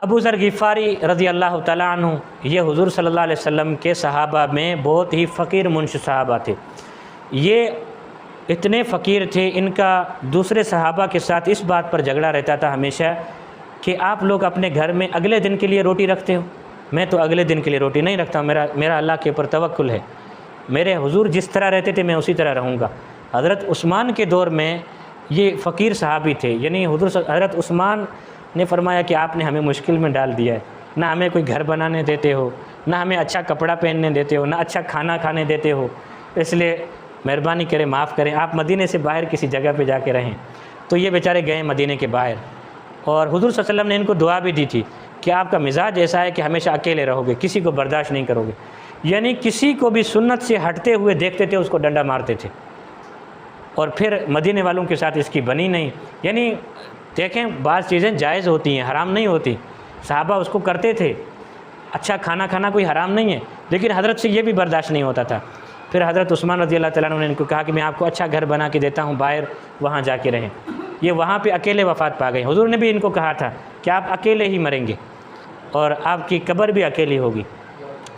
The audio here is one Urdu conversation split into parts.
ابو ذر غفاری رضی اللہ تعالیٰ عنہ یہ حضور صلی اللہ علیہ وسلم کے صحابہ میں بہت ہی فقیر منش صحابہ تھے۔ یہ اتنے فقیر تھے، ان کا دوسرے صحابہ کے ساتھ اس بات پر جھگڑا رہتا تھا ہمیشہ کہ آپ لوگ اپنے گھر میں اگلے دن کے لیے روٹی رکھتے ہو، میں تو اگلے دن کے لیے روٹی نہیں رکھتا ہوں، میرا اللہ کے اوپر توکل ہے، میرے حضور جس طرح رہتے تھے میں اسی طرح رہوں گا۔ حضرت عثمان کے دور میں یہ فقیر صحابی تھے، یعنی حضرت عثمان نے فرمایا کہ آپ نے ہمیں مشکل میں ڈال دیا ہے، نہ ہمیں کوئی گھر بنانے دیتے ہو، نہ ہمیں اچھا کپڑا پہننے دیتے ہو، نہ اچھا کھانا کھانے دیتے ہو، اس لیے مہربانی کریں معاف کریں، آپ مدینے سے باہر کسی جگہ پہ جا کے رہیں۔ تو یہ بیچارے گئے مدینے کے باہر، اور حضور صلی اللہ علیہ وسلم نے ان کو دعا بھی دی تھی کہ آپ کا مزاج ایسا ہے کہ ہمیشہ اکیلے رہو گے، کسی کو برداشت نہیں کرو گے، یعنی کسی کو بھی سنت سے ہٹتے ہوئے دیکھتے تھے اس کو ڈنڈا مارتے تھے، اور پھر مدینے والوں کے ساتھ اس کی بنی نہیں۔ یعنی دیکھیں بعض چیزیں جائز ہوتی ہیں، حرام نہیں ہوتی، صحابہ اس کو کرتے تھے، اچھا کھانا کھانا کوئی حرام نہیں ہے، لیکن حضرت سے یہ بھی برداشت نہیں ہوتا تھا۔ پھر حضرت عثمان رضی اللہ تعالیٰ عنہ نے ان کو کہا کہ میں آپ کو اچھا گھر بنا کے دیتا ہوں باہر، وہاں جا کے رہیں۔ یہ وہاں پہ اکیلے وفات پا گئے۔ حضور نے بھی ان کو کہا تھا کہ آپ اکیلے ہی مریں گے اور آپ کی قبر بھی اکیلی ہوگی۔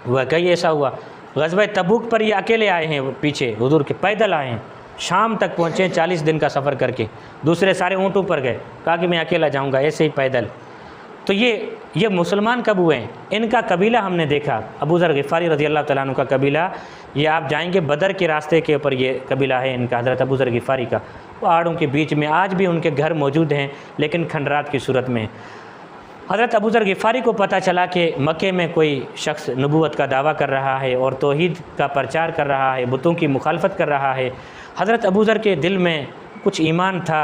واقعی ایسا ہوا۔ غزوہ تبوک پر یہ اکیلے آئے ہیں، پیچھے حضور کے پیدل آئے ہیں، شام تک پہنچے 40 دن کا سفر کر کے، دوسرے سارے اونٹوں پر گئے، کہا کہ میں اکیلا جاؤں گا ایسے ہی پیدل۔ تو یہ مسلمان کب ہوئے ہیں؟ ان کا قبیلہ ہم نے دیکھا، ابو ذر غفاری رضی اللہ تعالیٰ عنہ کا قبیلہ، یہ آپ جائیں گے بدر کے راستے کے اوپر یہ قبیلہ ہے ان کا، حضرت ابو ذر غفاری کا، پہاڑوں کے بیچ میں آج بھی ان کے گھر موجود ہیں لیکن کھنڈرات کی صورت میں۔ حضرت ابو ذر غفاری کو پتہ چلا کہ مکے میں کوئی شخص نبوت کا دعویٰ کر رہا ہے اور توحید کا پرچار کر رہا ہے، بتوں کی مخالفت کر رہا ہے۔ حضرت ابو ذر کے دل میں کچھ ایمان تھا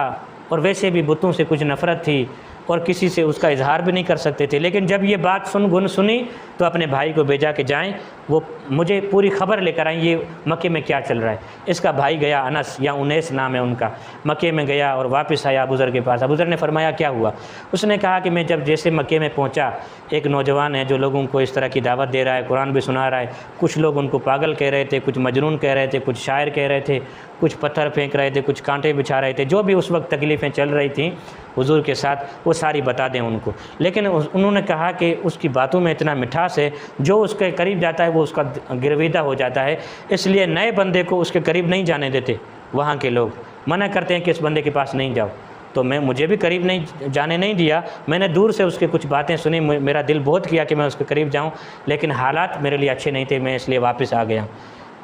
اور ویسے بھی بتوں سے کچھ نفرت تھی اور کسی سے اس کا اظہار بھی نہیں کر سکتے تھے، لیکن جب یہ بات سنی تو اپنے بھائی کو بھیجا کہ جائیں وہ مجھے پوری خبر لے کر آئیں یہ مکے میں کیا چل رہا ہے۔ اس کا بھائی گیا، انس یا انیس نام ہے ان کا، مکے میں گیا اور واپس آیا ابو ذر کے پاس۔ ابو ذر نے فرمایا کیا ہوا؟ اس نے کہا کہ میں جب جیسے مکے میں پہنچا، ایک نوجوان ہے جو لوگوں کو اس طرح کی دعوت دے رہا ہے، قرآن بھی سنا رہا ہے، کچھ لوگ ان کو پاگل کہہ رہے تھے، کچھ مجنون کہہ رہے تھے، کچھ شاعر کہہ رہے تھے، کچھ پتھر پھینک رہے تھے، کچھ کانٹے بچھا رہے تھے، جو بھی اس وقت تکلیفیں چل رہی تھیں حضور کے ساتھ وہ ساری بتا دیں ان کو۔ لیکن انہوں نے کہا کہ اس کی باتوں میں اتنا مٹھاس ہے، جو اس کے قریب جاتا ہے وہ اس کا گرویدہ ہو جاتا ہے، اس لیے نئے بندے کو اس کے قریب نہیں جانے دیتے، وہاں کے لوگ منع کرتے ہیں کہ اس بندے کے پاس نہیں جاؤ۔ تو مجھے بھی قریب نہیں جانے نہیں دیا، میں نے دور سے اس کے کچھ باتیں سنی، میرا دل بہت کیا کہ میں اس کے قریب جاؤں، لیکن حالات میرے لیے اچھے نہیں تھے، میں اس لیے واپس آ گیا۔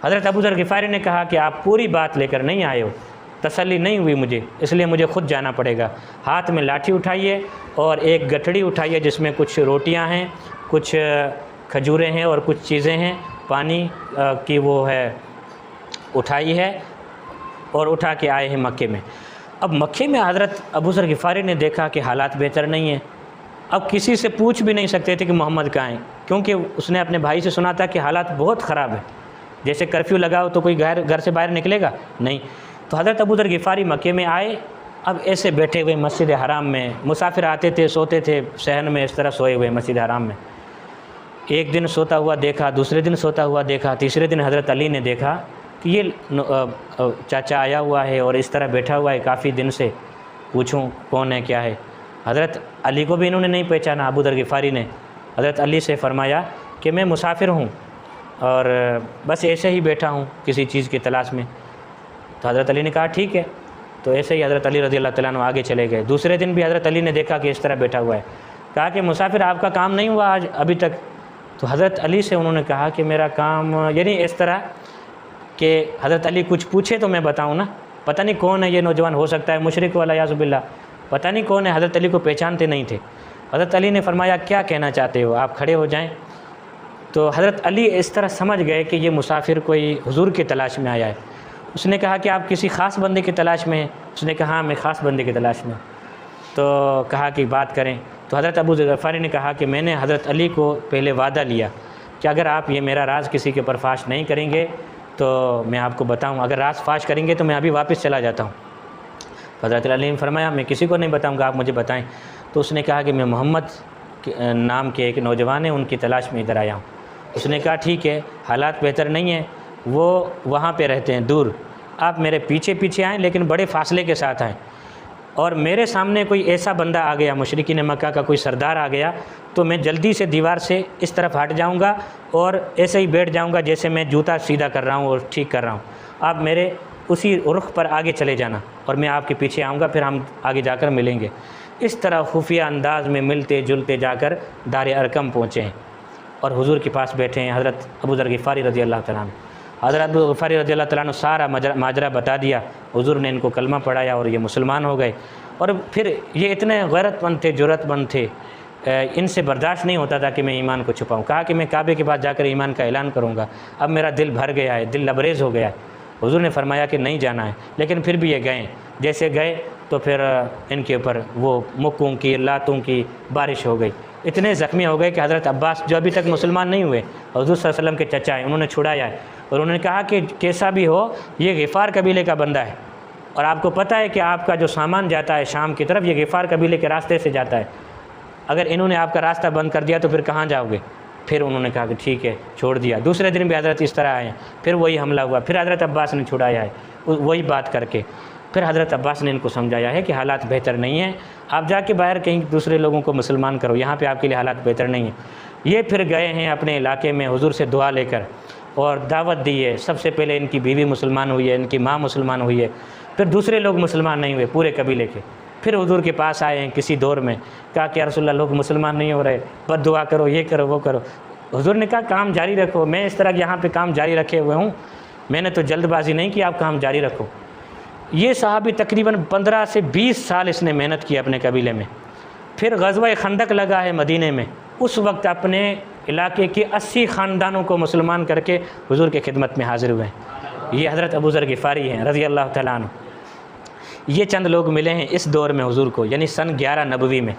حضرت ابو ذر غفاری نے کہا کہ آپ پوری بات لے کر نہیں آئے ہو، تسلی نہیں ہوئی مجھے، اس لیے مجھے خود جانا پڑے گا۔ ہاتھ میں لاٹھی اٹھائیے اور ایک گٹھڑی اٹھائیے جس میں کچھ روٹیاں ہیں، کچھ کھجوریں ہیں اور کچھ چیزیں ہیں، پانی کی وہ ہے اٹھائی ہے اور اٹھا کے آئے ہیں مکے میں۔ اب مکے میں حضرت ابو ذر غفاری نے دیکھا کہ حالات بہتر نہیں ہیں، اب کسی سے پوچھ بھی نہیں سکتے تھے کہ محمد کہاں ہیں، کیونکہ اس نے اپنے بھائی سے سنا تھا کہ حالات بہت خراب ہیں، جیسے کرفیو لگا ہو تو کوئی گھر سے باہر نکلے گا نہیں۔ تو حضرت ابو ذر غفاری مکے میں آئے، اب ایسے بیٹھے ہوئے مسجد حرام میں، مسافر آتے تھے سوتے تھے صحن میں، اس طرح سوئے ہوئے مسجد حرام میں۔ ایک دن سوتا ہوا دیکھا، دوسرے دن سوتا ہوا دیکھا، تیسرے دن حضرت علی نے دیکھا کہ یہ چاچا آیا ہوا ہے اور اس طرح بیٹھا ہوا ہے کافی دن سے، پوچھوں کون ہے کیا ہے۔ حضرت علی کو بھی انہوں نے نہیں پہچانا، ابو ذر غفاری نے حضرت علی سے فرمایا کہ میں مسافر ہوں اور بس ایسے ہی بیٹھا ہوں کسی چیز کی تلاش میں۔ تو حضرت علی نے کہا ٹھیک ہے، تو ایسے ہی حضرت علی رضی اللہ تعالیٰ عنہ آگے چلے گئے۔ دوسرے دن بھی حضرت علی نے دیکھا کہ اس طرح بیٹھا ہوا ہے، کہا کہ مسافر آپ کا کام نہیں ہوا آج ابھی تک؟ تو حضرت علی سے انہوں نے کہا کہ میرا کام، یعنی اس طرح کہ حضرت علی کچھ پوچھے تو میں بتاؤں نا، پتہ نہیں کون ہے یہ نوجوان، ہو سکتا ہے مشرک والا یعوذ باللہ، پتہ نہیں کون ہے، حضرت علی کو پہچانتے نہیں تھے۔ حضرت علی نے فرمایا کیا کہنا چاہتے ہو، آپ کھڑے ہو جائیں۔ تو حضرت علی اس طرح سمجھ گئے کہ یہ مسافر کوئی حضور کی تلاش میں آیا ہے۔ اس نے کہا کہ آپ کسی خاص بندے کی تلاش میں ہیں؟ اس نے کہا ہاں میں خاص بندے کی تلاش میں ہوں۔ تو کہا کہ بات کریں۔ تو حضرت ابو ذر غفاری نے کہا کہ میں نے حضرت علی کو پہلے وعدہ لیا کہ اگر آپ یہ میرا راز کسی کے اوپر فاش نہیں کریں گے تو میں آپ کو بتاؤں، اگر راز فاش کریں گے تو میں ابھی واپس چلا جاتا ہوں۔ حضرت علی نے فرمایا میں کسی کو نہیں بتاؤں گا، آپ مجھے بتائیں۔ تو اس نے کہا کہ میں محمد نام کے ایک نوجوان ہیں، ان کی تلاش میں ادھر آیا ہوں۔ اس نے کہا ٹھیک ہے، حالات بہتر نہیں ہیں، وہ وہاں پہ رہتے ہیں دور، آپ میرے پیچھے پیچھے آئیں لیکن بڑے فاصلے کے ساتھ آئیں۔ اور میرے سامنے کوئی ایسا بندہ آ گیا، مشرکین مکہ کا کوئی سردار آ گیا، تو میں جلدی سے دیوار سے اس طرف ہٹ جاؤں گا اور ایسے ہی بیٹھ جاؤں گا جیسے میں جوتا سیدھا کر رہا ہوں اور ٹھیک کر رہا ہوں، آپ میرے اسی رخ پر آگے چلے جانا اور میں آپ کے پیچھے آؤں گا، پھر ہم آگے جا کر ملیں گے۔ اس طرح خفیہ انداز میں ملتے جلتے جا کر دار ارقم پہنچے ہیں اور حضور کے پاس بیٹھے ہیں حضرت ابو ذر غفاری رضی اللہ تعالیٰ عنہ۔ حضرت ابو غفاری رضی اللہ تعالیٰ عنہ سارا ماجرا بتا دیا، حضور نے ان کو کلمہ پڑھایا اور یہ مسلمان ہو گئے۔ اور پھر یہ اتنے غیرت مند تھے، جرأت مند تھے، ان سے برداشت نہیں ہوتا تھا کہ میں ایمان کو چھپاؤں۔ کہا کہ میں کعبے کے پاس جا کر ایمان کا اعلان کروں گا، اب میرا دل بھر گیا ہے، دل لبریز ہو گیا ہے۔ حضور نے فرمایا کہ نہیں جانا ہے، لیکن پھر بھی یہ گئے۔ جیسے گئے تو پھر ان کے اوپر وہ مکوں کی لاتوں کی بارش ہو گئی، اتنے زخمی ہو گئے کہ حضرت عباس جو ابھی تک مسلمان نہیں ہوئے، حضور صلی اللہ علیہ وسلم کے چچا ہیں، انہوں نے چھڑایا ہے اور انہوں نے کہا کہ کیسا بھی ہو یہ غفار قبیلے کا بندہ ہے، اور آپ کو پتہ ہے کہ آپ کا جو سامان جاتا ہے شام کی طرف یہ غفار قبیلے کے راستے سے جاتا ہے، اگر انہوں نے آپ کا راستہ بند کر دیا تو پھر کہاں جاؤ گے؟ پھر انہوں نے کہا کہ ٹھیک ہے، چھوڑ دیا۔ دوسرے دن بھی حضرت اس طرح آئے، پھر وہی حملہ ہوا، پھر حضرت عباس نے چھڑایا ہے وہی بات کر کے۔ پھر حضرت عباس نے ان کو سمجھایا ہے کہ حالات بہتر نہیں ہیں، آپ جا کے باہر کہیں دوسرے لوگوں کو مسلمان کرو، یہاں پہ آپ کے لیے حالات بہتر نہیں ہیں۔ یہ پھر گئے ہیں اپنے علاقے میں حضور سے دعا لے کر اور دعوت دی ہے۔ سب سے پہلے ان کی بیوی مسلمان ہوئی ہے، ان کی ماں مسلمان ہوئی ہے، پھر دوسرے لوگ مسلمان نہیں ہوئے پورے قبیلے کے۔ پھر حضور کے پاس آئے ہیں کسی دور میں، کہا کہ یا رسول اللہ لوگ مسلمان نہیں ہو رہے، بد دعا کرو، یہ کرو وہ کرو۔ حضور نے کہا کام جاری رکھو، میں اس طرح یہاں پہ کام جاری رکھے ہوئے ہوں، میں نے تو جلد بازی نہیں کی، آپ کام جاری رکھو۔ یہ صحابی تقریباً 15 سے 20 سال اس نے محنت کی اپنے قبیلے میں۔ پھر غزوہ خندق لگا ہے مدینے میں، اس وقت اپنے علاقے کے 80 خاندانوں کو مسلمان کر کے حضور کے خدمت میں حاضر ہوئے ہیں۔ یہ حضرت ابو ذر غفاری ہیں رضی اللہ تعالیٰ عنہ۔ یہ چند لوگ ملے ہیں اس دور میں حضور کو، یعنی سن 11 نبوی میں۔